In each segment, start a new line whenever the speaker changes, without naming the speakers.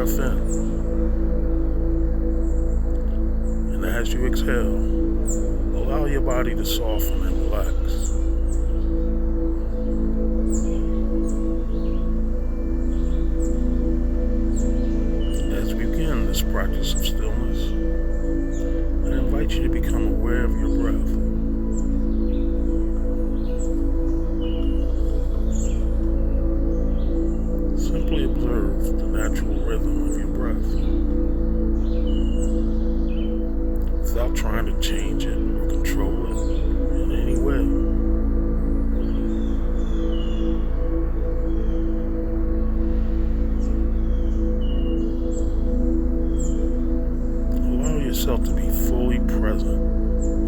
breath in. And as you exhale, allow your body to soften and relax. As we begin this practice of stillness, I invite you to become aware of your breath. Simply observe the natural rhythm of your breath without trying to change it or control it in any way. Allow yourself to be fully present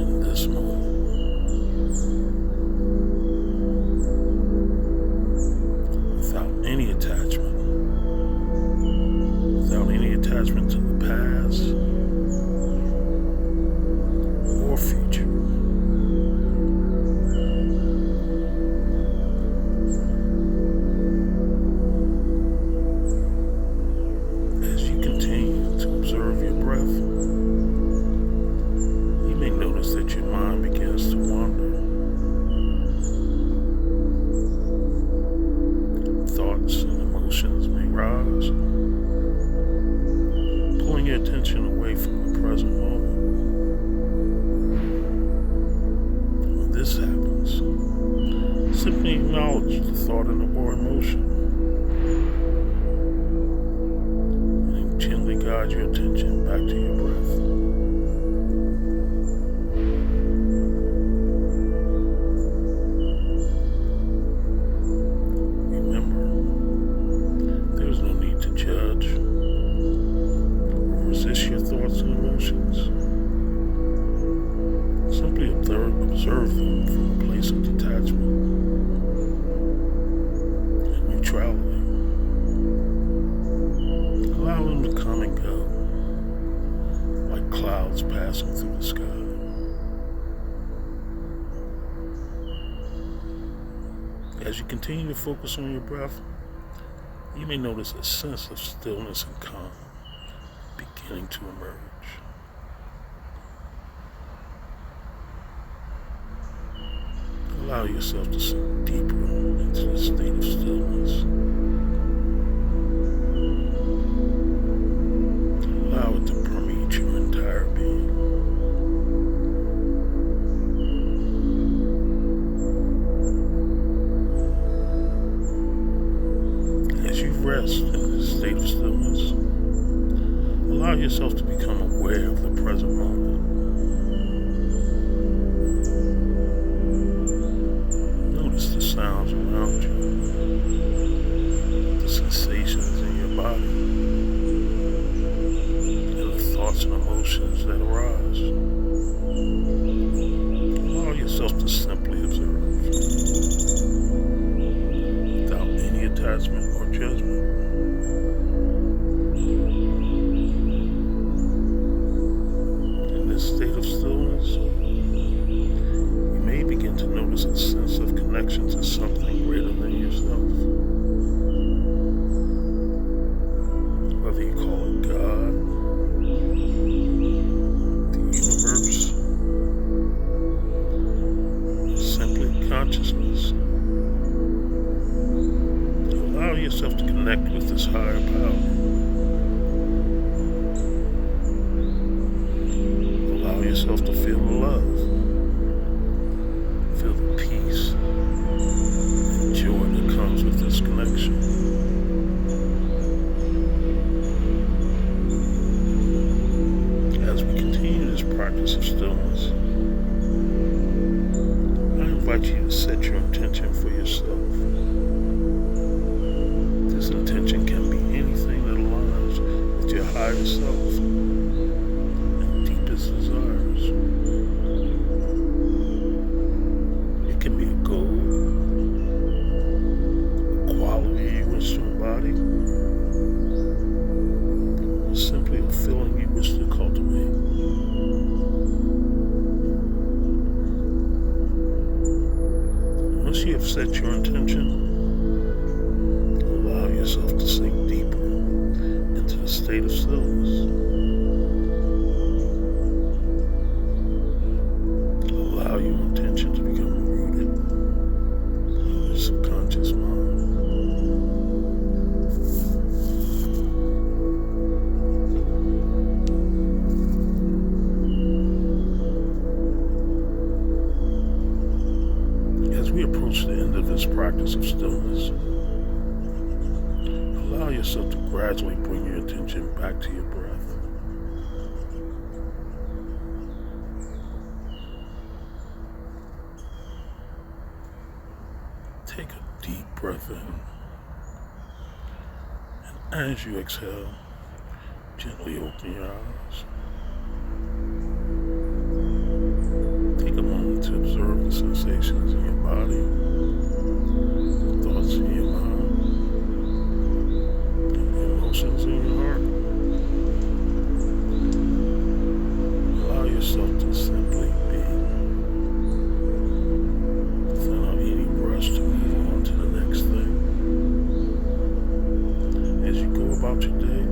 in this moment. Without any attachment. Without any attachment to the past or future. As you continue to observe your breath, you may notice that your mind begins to wander. Thoughts and emotions may rise, pulling your attention away from the present moment. When this happens, simply acknowledge the thought or emotion and gently guide your attention back to your breath. Judge or resist your thoughts and emotions. Simply observe them from a place of detachment and neutrality. Allow them to come and go like clouds passing through the sky. As you continue to focus on your breath, you may notice a sense of stillness and calm beginning to emerge. Allow yourself to sink deeper into the state of stillness. Allow it to permeate your entire being. Rest in this state of stillness. Allow yourself to become aware of the present moment. Notice the sounds around you, the sensations in your body, and the thoughts and emotions that arise. Allow yourself to simply observe without any attachment or judgment. In this state of stillness, you may begin to notice a sense of connection to something greater than yourself. Whether you call it God, the universe, or simply consciousness. Allow yourself to connect with this higher power. Allow yourself to feel the love, feel the peace and joy that comes with this connection. As we continue this practice of stillness, I invite you to set your intention for yourself. This intention can be anything that aligns with your higher self and deepest desires. It can be a goal, a quality you wish to embody, or simply a feeling you wish to cultivate. Once you have set your intention, allow yourself to sink deeper into the state of stillness. Allow your intention to become rooted in your subconscious mind. As we approach the end of this practice of stillness, allow yourself to gradually bring your attention back to your breath. Take a deep breath in, and as you exhale, gently open your eyes. Take a moment to observe the sensations in your body, the thoughts in your mind, and the emotions in your heart. Allow yourself to simply be, without any rush to move on to the next thing. As you go about your day,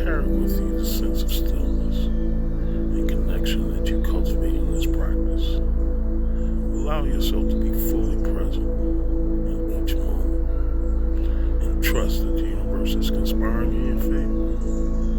carry with you the sense of stillness and connection that you cultivate in this practice. Allow yourself to be fully present in each moment and trust that the universe is conspiring in your favor.